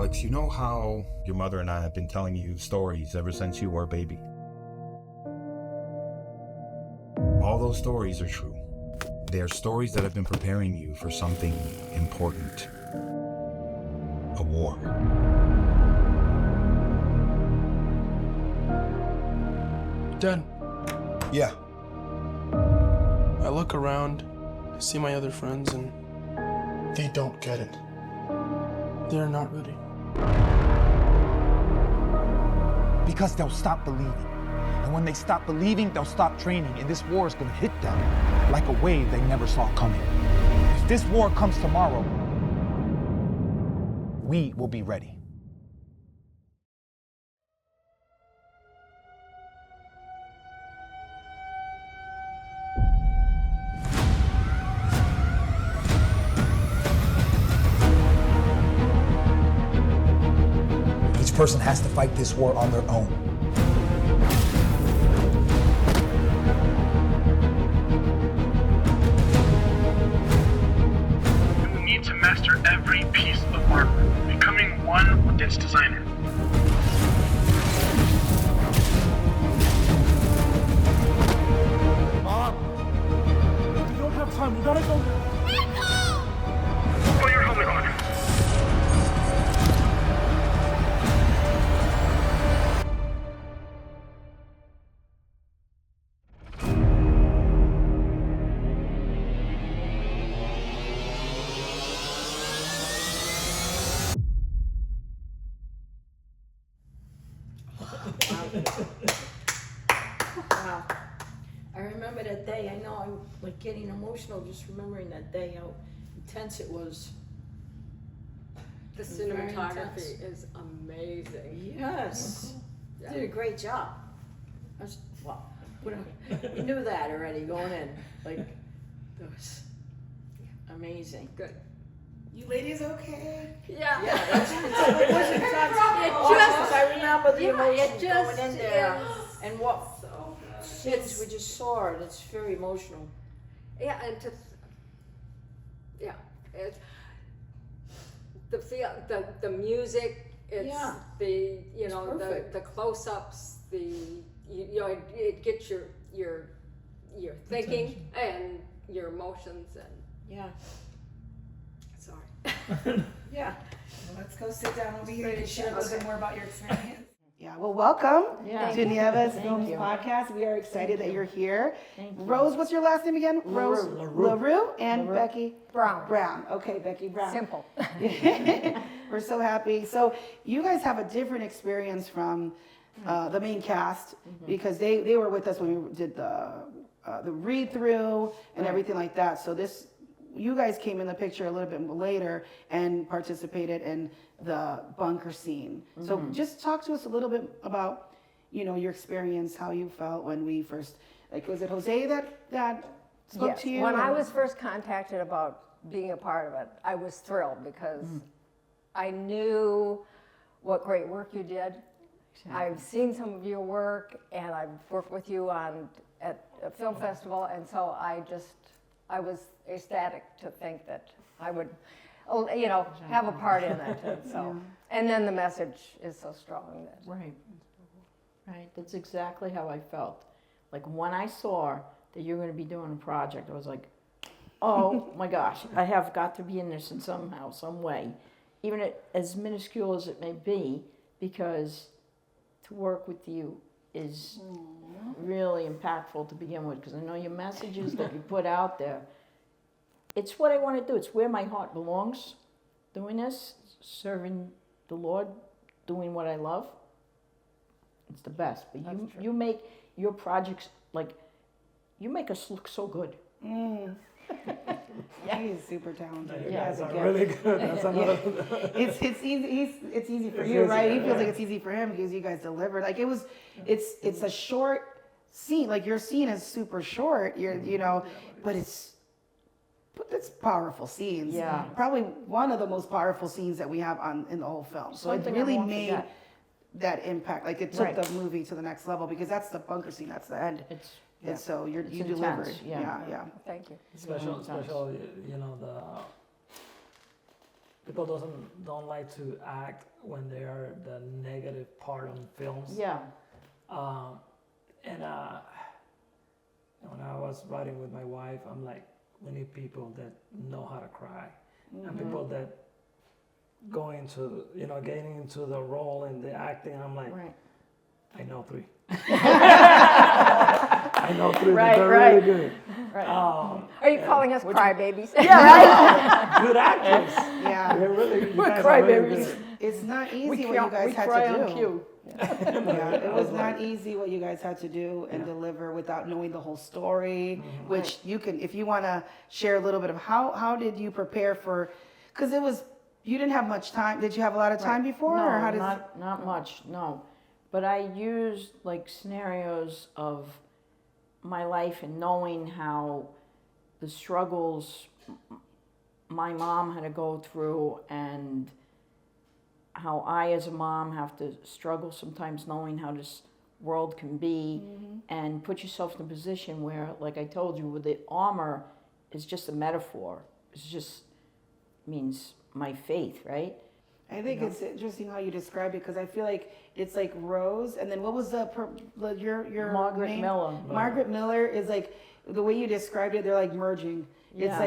Alex, you know how your mother and I have been telling you stories ever since you were a baby? All those stories are true. They are stories that have been preparing you for something important. A war. Dad, Yeah. I look around, I see my other friends, and they don't get it. They're not ready. Because they'll stop believing. And when they stop believing, they'll stop training. And this war is gonna hit them like a wave they never saw coming. If this war comes tomorrow, we will be ready. Each person has to fight this war on their own. You will need to master every piece of armor, becoming one with its designer. Mom! We don't have time, we gotta go now. Put your helmet on. Wow. I remember that day. I know I'm like getting emotional just remembering that day, how intense it was. The It was very cinematography intense. is amazing. Yes. Yeah. Did a great job. I was, well, you knew that already going in. Like, it was amazing. Good. You ladies okay? Yeah. Yeah, it was intense. I remember the emotions going in there and what scenes we just saw, and it's very emotional. Yeah, and it's the feel, the music. It's Yeah. the It's perfect. the close-ups. It gets your thinking and your emotions and Yeah. sorry. Yeah. Well, let's go sit down over here and share a little bit more about your experience. Yeah, well, welcome Yeah. to Nieves Films you. Podcast. We are excited that you're here. Rose, what's your last name again? Rose LaRue and Becky Brown. Okay, Becky Brown. Simple. We're so happy. So you guys have a different experience from the main cast because they were with us when we did the read through and everything like that. So you guys came in the picture a little bit later and participated in the bunker scene. So just talk to us a little bit about, your experience, how you felt when we first, was it Jose that spoke to you? When I was first contacted about being a part of it, I was thrilled because I knew what great work you did. I've seen some of your work, and I've worked with you at a film festival, and so I was ecstatic to think that I would, have a part in it. And so, and then the message is so strong that. Right, that's exactly how I felt. Like when I saw that you're going to be doing a project, I was like, oh my gosh, I have got to be in this in somehow, some way, even as minuscule as it may be, because to work with you is really impactful to begin with, because I know your messages that you put out there. It's what I want to do. It's where my heart belongs, doing this, serving the Lord, doing what I love. It's the best. But you make your projects, you make us look so good. Yeah, he's super talented. Yeah, that's really good. That's It's easy. It's easy for you, right? He feels like it's easy for him because you guys delivered. It's a short scene. Like your scene is super short. But it's powerful scenes. Yeah. Probably one of the most powerful scenes that we have in the whole film. So Something it really I won't made forget. that impact. Like it took Right. the movie to the next level because that's the bunker scene. That's the end. And so you It's delivered. intense, yeah. Yeah. Thank you. Special, people don't like to act when they are the negative part on films. Yeah. And when I was writing with my wife, I'm like, we need people that know how to cry, and people that go into, getting into the role and the acting. I'm like, Right. I know 3. I know 3. Right, They're right. really good. Right. Are you calling us crybabies? Yeah, right. Good actors. Yeah. They're really. We're you guys are really crybabies. good. It's not easy We what you guys had cry to on do. cue. Yeah, it was not easy what you guys had to do and deliver without knowing the whole story, which you can, if you want to share a little bit of how did you prepare for, because you didn't have much time. Did you have a lot of time before? No, or how did not much, no. But I used like scenarios of my life and knowing how the struggles my mom had to go through and how I as a mom have to struggle sometimes knowing how this world can be and put yourself in a position where, like I told you, with the armor is just a metaphor. It's just means my faith, right? I think it's interesting how you describe it because I feel like it's like Rose, and then what was your Margaret name? Miller. Margaret Miller is like the way you described it. They're like merging. Yeah.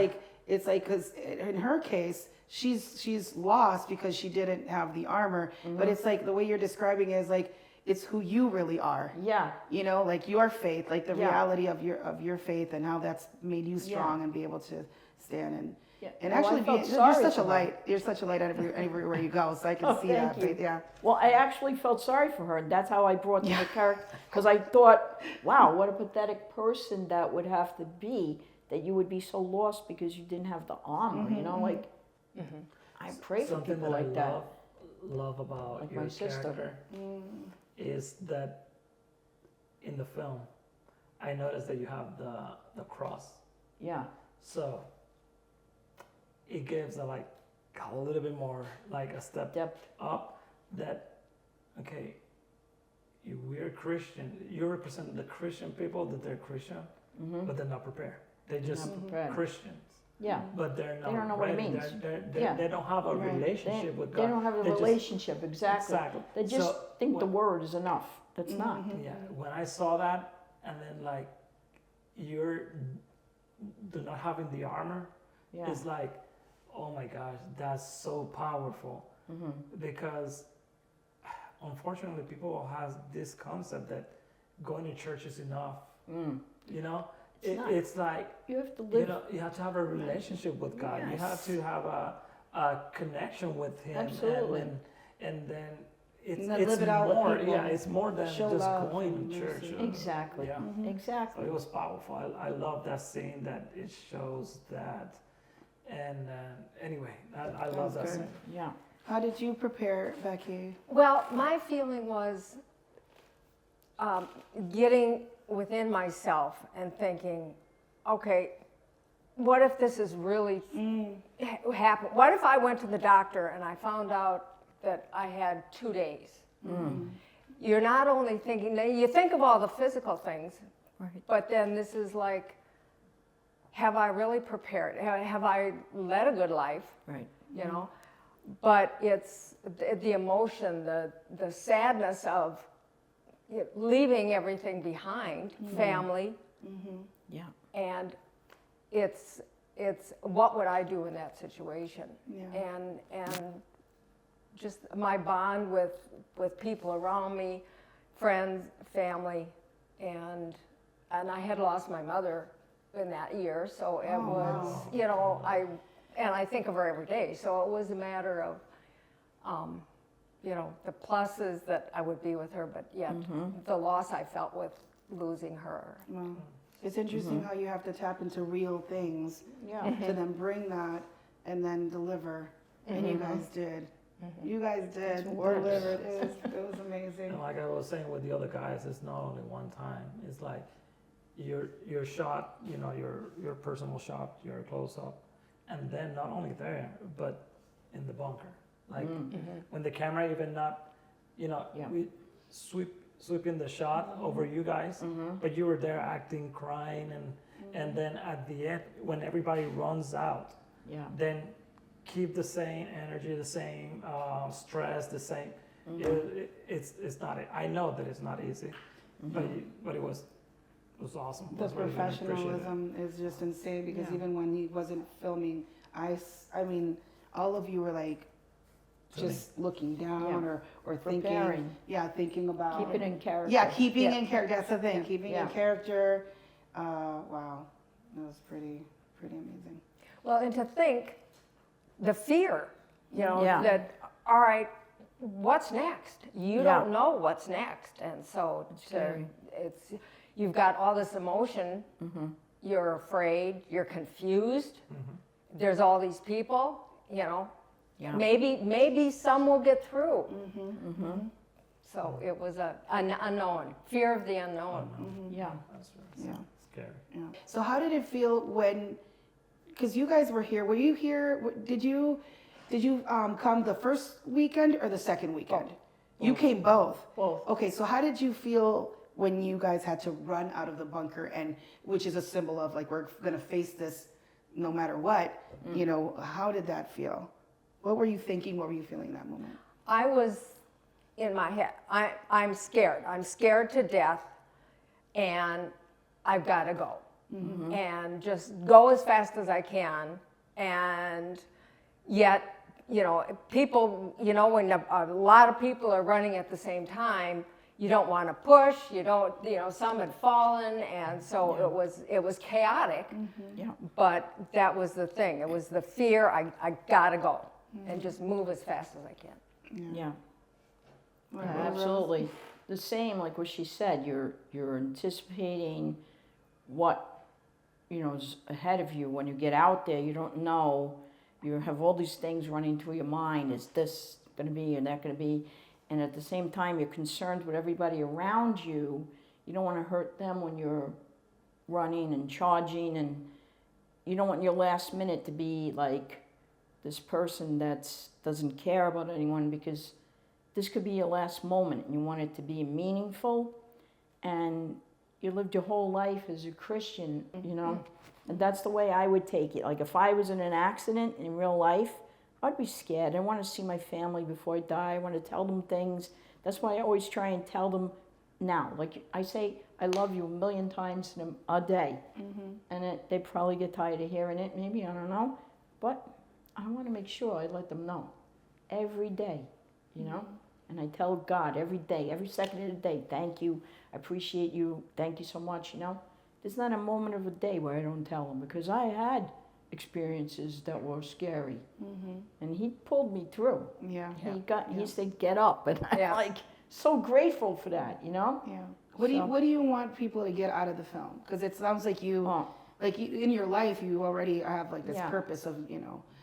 It's like because in her case she's lost because she didn't have the armor, but it's like the way you're describing it is like it's who you really are. Yeah. Like your faith, like the reality of your faith and how that's made you strong and be able to stand and. Yeah. And Well, actually, I felt you're sorry such a for her. light. You're such a light everywhere you go. So I can see that. Thank you. Yeah. Well, I actually felt sorry for her, and that's how I brought the character. Because I thought, wow, what a pathetic person that would have to be, that you would be so lost because you didn't have the armor. Like I pray for Something people that like that. love about Like your my sister. character is that in the film, I noticed that you have the cross. Yeah. So it gives a little bit more like a step Depth. up that, okay, we're Christian. You represent the Christian people that they're Christian, but they're not prepared. They're just Not prepared. Christians. Yeah. But they're not They don't know what it ready. means. They don't have a relationship with God. They don't have a They just- relationship, exactly. Exactly. They just So think the word is enough. That's not. Yeah, when I saw that, and then you're not having the armor, Yeah. it's like, oh my gosh, that's so powerful. Because unfortunately, people have this concept that going to church is enough. It's like You have to live. you have to have a relationship with God. You have to have a connection with Him. Absolutely. And then it's live it out with more. people. Yeah, it's more than Show just love going and to church. mercy. Exactly. Yeah. So Exactly. it was powerful. I love that scene that it shows that. And anyway, I love that good. scene. Yeah. How did you prepare, Becky? Well, my feeling was getting within myself and thinking, okay, what if this is really happen? What if I went to the doctor and I found out that I had 2 days? You're not only thinking, you think of all the physical things, but then this is like, have I really prepared? Have I led a good life? Right. But it's the emotion, the sadness of leaving everything behind, family, Yeah. and it's what would I do in that situation? Yeah. And just my bond with people around me, friends, family, and I had lost my mother in that year, so it was, I think of her every day, so it was a matter of, the pluses that I would be with her, but yet the loss I felt with losing her. Well, it's interesting how you have to tap into real things to then bring that and then deliver. And you guys did. You guys did deliver. It was amazing. And like I was saying with the other guys, it's not only one time. It's like your shot, your personal shot, your close up, and then not only there, but in the bunker. Like when the camera even not, we sweeping the shot over you guys, but you were there acting, crying, and then at the end when everybody runs out, then keep the same energy, the same stress, the same. It's not. I know that it's not easy, but it was awesome. The professionalism is just insane because even when he wasn't filming, I mean, all of you were like just looking down or thinking, Preparing. Thinking about Keep it in character. Yeah, keeping in character. That's the thing. Yeah. Keeping in character. Wow, that was pretty amazing. Well, and to think, the fear, Yeah. that, all right, what's next? You don't know what's next. And so you've got all this emotion, you're afraid, you're confused, there's all these people, maybe some will get through. So it was an unknown, fear of the unknown. Yeah. That's scary. Yeah. So how did it feel when, because you guys were here, were you here, did you come the first weekend or the second weekend? Both. You came both? Both. Okay, so how did you feel when you guys had to run out of the bunker, and which is a symbol of like, we're gonna face this no matter what, how did that feel? What were you thinking, what were you feeling that moment? I was in my head, I'm scared. I'm scared to death, and I've got to go. And just go as fast as I can. And yet, people, when a lot of people are running at the same time, you don't want to push, some had fallen, and so it was chaotic. But that was the thing. It was the fear, I got to go and just move as fast as I can. Yeah. Absolutely. The same, like what she said, you're anticipating what is ahead of you. When you get out there, you don't know. You have all these things running through your mind. Is this going to be or that going to be? And at the same time, you're concerned with everybody around you. You don't want to hurt them when you're running and charging, and you don't want your last minute to be like this person that doesn't care about anyone, because this could be your last moment, and you want it to be meaningful, and you lived your whole life as a Christian, and that's the way I would take it. Like if I was in an accident in real life, I'd be scared. I want to see my family before I die. I want to tell them things. That's why I always try and tell them now. Like I say, I love you 1,000,000 times in a day, and they probably get tired of hearing it, maybe, I don't know, but I want to make sure I let them know every day, and I tell God every day, every second of the day, thank you, I appreciate you, thank you so much, There's not a moment of a day where I don't tell them, because I had experiences that were scary, and he pulled me through. He said, get up, and I'm like so grateful for that, What do you want people to get out of the film? Because it sounds like in your life you already have like this purpose of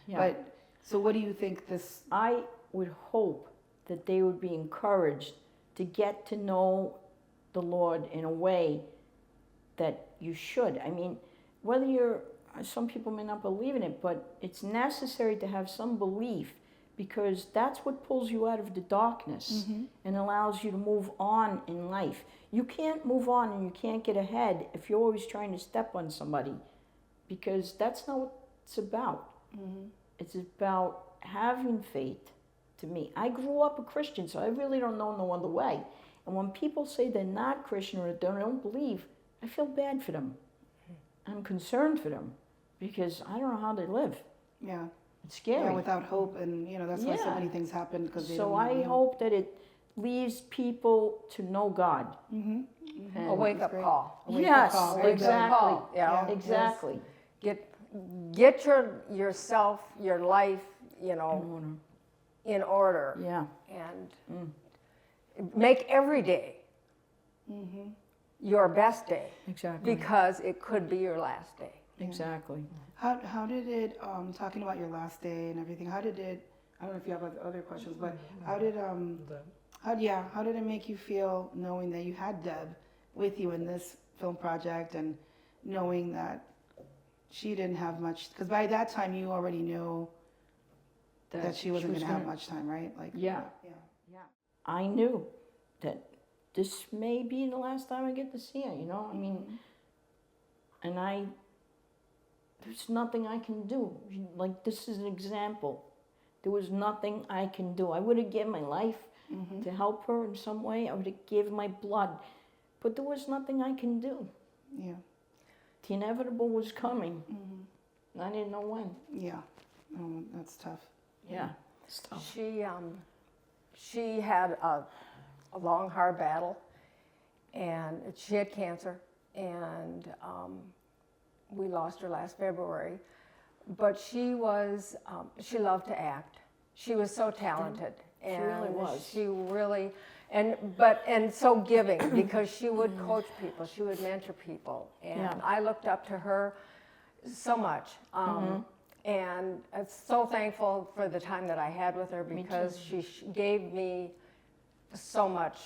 but so what do you think this? I would hope that they would be encouraged to get to know the Lord in a way that you should. I mean, some people may not believe in it, but it's necessary to have some belief, because that's what pulls you out of the darkness and allows you to move on in life. You can't move on and you can't get ahead if you're always trying to step on somebody, because that's not what it's about. It's about having faith. To me, I grew up a Christian, so I really don't know no other way. And when people say they're not Christian or they don't believe, I feel bad for them. I'm concerned for them, because I don't know how they live. Yeah. It's scary. Yeah, without hope, and that's why so many things happen, because they So I hope that it leaves people to know God. A wake-up call. Yes, exactly. Yeah, exactly. Get yourself, your life, in order. Yeah. And make every day your best day. Exactly. Because it could be your last day. Exactly. How did it, talking about your last day and everything, how did it, I don't know if you have other questions, but how did it make you feel knowing that you had Deb with you in this film project, and knowing that she didn't have much, because by that time you already knew that she wasn't going to have much time, right? Like Yeah. I knew that this may be the last time I get to see her, I mean, and I there's nothing I can do. Like, this is an example. There was nothing I can do. I would have given my life to help her in some way. I would have given my blood. But there was nothing I can do. Yeah. The inevitable was coming. And I didn't know when. Yeah. Oh, that's tough. Yeah. It's tough. She had a long, hard battle, and she had cancer, and we lost her last February. But she was, she loved to act. She was so talented. She really was. She really, and so giving, because she would coach people, she would mentor people, and I looked up to her so much. And I'm so thankful for the time that I had with her, because she gave me so much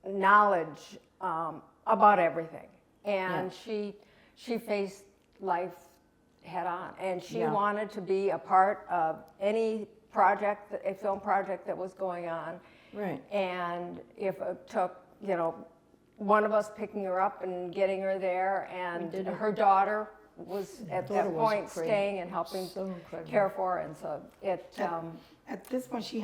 knowledge about everything. And she faced life head on, and she wanted to be a part of any project, a film project that was going on. Right. And if it took, one of us picking her up and getting her there, and her daughter was at that point staying and helping care for her, and so it. At this point, she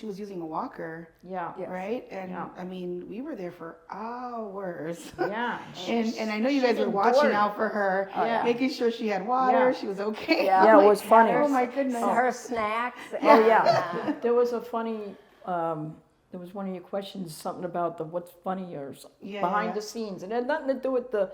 was using a walker. Yeah. Right. And I mean, we were there for hours. Yeah. and I know you guys were watching out for her, making sure she had water, she was okay. Yeah, it was funny. Oh my goodness. Her snacks. Oh yeah. There was a funny. There was one of your questions, something about the what's funny or behind the scenes, and it had nothing to do with the.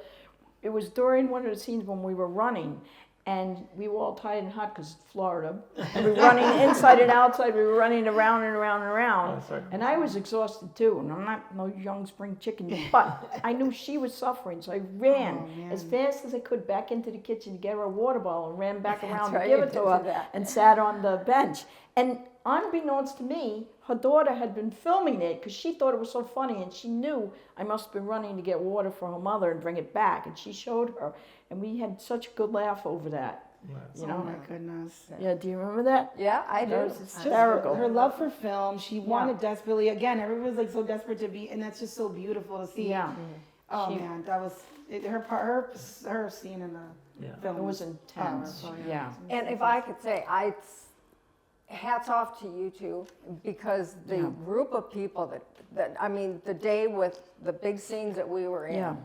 It was during one of the scenes when we were running, and we were all tired and hot because it's Florida, and we were running inside and outside. We were running around and around and around, and I was exhausted too. And I'm not no young spring chicken, but I knew she was suffering, so I ran as fast as I could back into the kitchen to get her a water bottle, and ran back around to give it to her, and sat on the bench. And unbeknownst to me, her daughter had been filming it because she thought it was so funny, and she knew I must have been running to get water for her mother and bring it back, and she showed her, and we had such a good laugh over that. You know? Oh my goodness. Yeah, do you remember that? Yeah, I do. That was hysterical. Her love for film, she wanted desperately, again, everybody was like so desperate to be, and that's just so beautiful to see. Yeah. Oh man, that was, her scene in the film. It was intense. Powerful, yeah. And if I could say, hats off to you two, because the group of people that I mean, the day with the big scenes that we were in,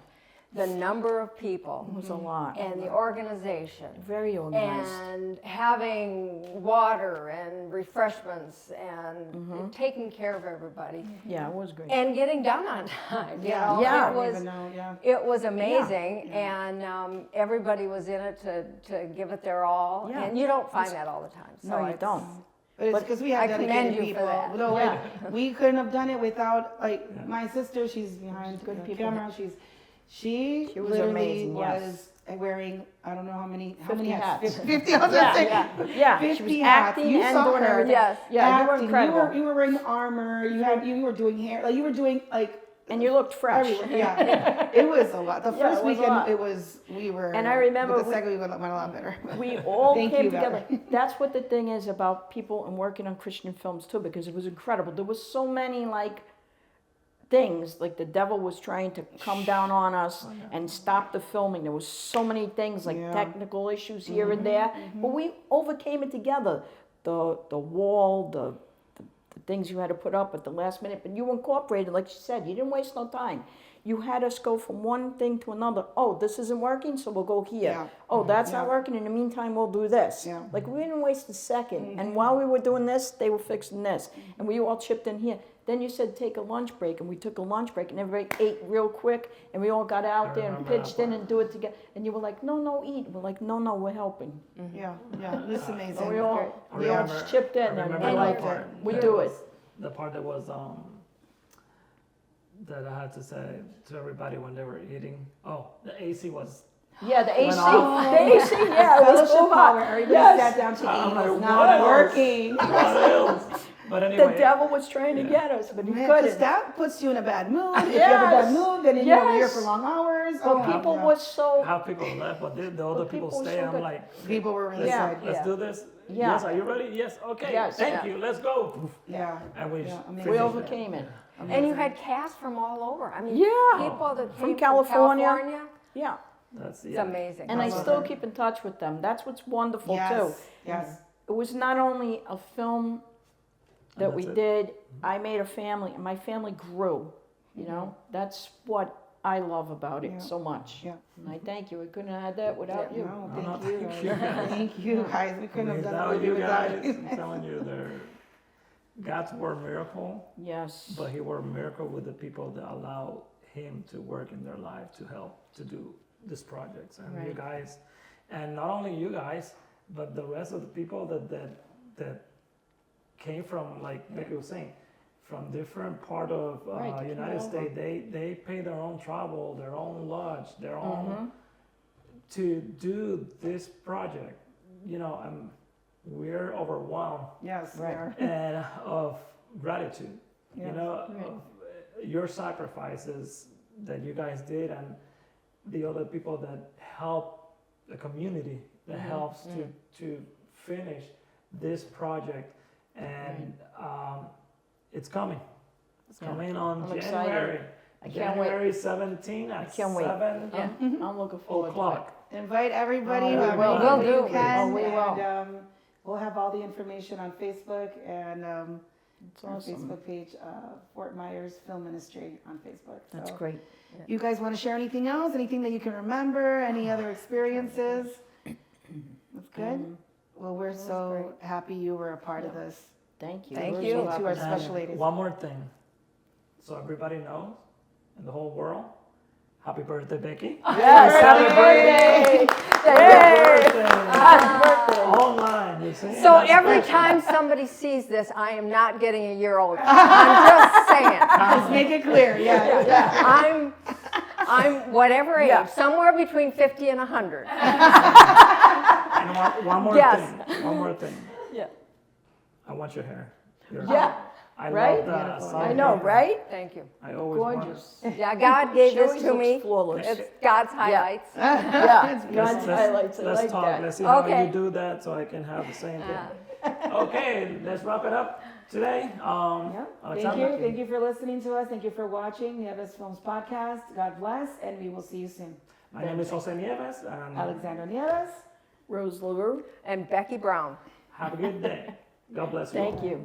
the number of people. It was a lot. And the organization. Very organized. And having water and refreshments and taking care of everybody. Yeah, it was great. And getting done on time. You know? It was amazing, and everybody was in it to give it their all. And you don't find that all the time. So no, you don't. But it's because we have dedicated people. No, we couldn't have done it without, my sister, she's behind the camera. She was literally amazing, was wearing, I don't know how many hats. 50, I was going to say. Yeah, 50 she was hats. acting You and saw doing her. everything. Yes. Yeah, acting. you were incredible. You were wearing armor. You were doing hair. You were doing and you looked fresh. Yeah, it was a lot. The first weekend, we were. And I remember but the second weekend went a lot better. We all came together. Valerie. That's what the thing is about people and working on Christian films too, because it was incredible. There was so many things, like the devil was trying to come down on us and stop the filming. There was so many things, technical issues here and there, but we overcame it together. The wall, the things you had to put up at the last minute, but you incorporated, like she said, you didn't waste no time. You had us go from one thing to another. Oh, this isn't working, so we'll go here. Yeah. Oh, that's not working. In the meantime, we'll do this. Yeah. Like, we didn't waste a second. And while we were doing this, they were fixing this. And we all chipped in here. Then you said take a lunch break, and we took a lunch break, and everybody ate real quick, and we all got out there and pitched in and do it together. And you were like, no, eat. We're like, no, we're helping. Yeah, this is amazing. So we all chipped in, and we're like, we do it. The part that was that I had to say to everybody when they were eating. Oh, the AC was. Yeah, the AC. off. The AC. Yeah, it was so hot. Everybody sat down to eat. It was not working. But anyway, the devil was trying to get us, but he Man, couldn't. That puts you in a bad mood. If you have a bad mood, then you're here for long hours. But people were so. how people left, but the other people people were stay. so I'm good. like, People were really let's, good. let's do this. Yeah. Yes, are you ready? Yes, okay. Yes. Thank you. Let's go. Yeah. And we amazing. We overcame it. And you had cast from all over. I mean, Yeah. people that From came California. California. Yeah. That's It's amazing. And I still keep in touch with them. That's what's wonderful too. Yes. It was not only a film that And we that's it. did, I made a family, and my family grew, you know? That's what I love about it Yeah. so much. Yeah. And I thank you. I couldn't have had that without you. No, No, thank you. thank you guys. Thank you guys. We couldn't have done Without it you without guys, you. I'm telling you, God's word miracle, Yes. but He worked miracle with the people that allow Him to work in their life to help to do these projects. And you Right. guys, and not only you guys, but the rest of the people that came from, like Becky was saying, from different part of Right, United all over. States. They pay their own travel, their own lodge, their own to do this project. You know, we're overwhelmed Yes, we Right. are. and of gratitude. Yes. You know, Right. of your sacrifices that you guys did, and the other people that help the community that helps to finish this project, and it's coming. It's Yeah. coming on I'm excited. January. I can't wait. January 17 at can't wait. 7 I'm looking forward to it. o'clock. Invite everybody. Oh, we whoever will. Will you do. can, Oh, we will. and we'll have all the information on Facebook and It's our awesome. Facebook page, Fort Myers Film Ministry on Facebook. That's So, great. You guys want to share anything else? Anything that you can remember? Any other experiences? That's good. Well, we're so happy you were a part of this. Thank you. Thank We're you. so To happy. our And special ladies. one more thing, so everybody knows in the whole world, happy birthday, Becky. Yes, happy birthday! Happy birthday! Online, you see? So That's every special. time somebody sees this, I am not getting a year old. I'm just saying. Just make it clear, yeah. I'm whatever age, Yeah. somewhere between 50 and 100. And one more Yes. thing, one more thing. Yeah. I want your hair. Yeah, I right? love that. I know, right? Thank you. I always want Gorgeous. Yeah, God gave She this always to looks me. flawless. It's God's highlights. Yeah, Let's, God's highlights, I let's like talk. that. Let's see how Okay. you do that so I can have the same thing. Okay, let's wrap it up today. Yeah. Thank Alexandra? you. Thank you for listening to us. Thank you for watching Nieves Films Podcast. God bless, and we will see you soon. My name is Jose Nieves, and Alexandra Nieves. Rose LaRue, And Becky Brown. have a good day. God bless you all. thank you.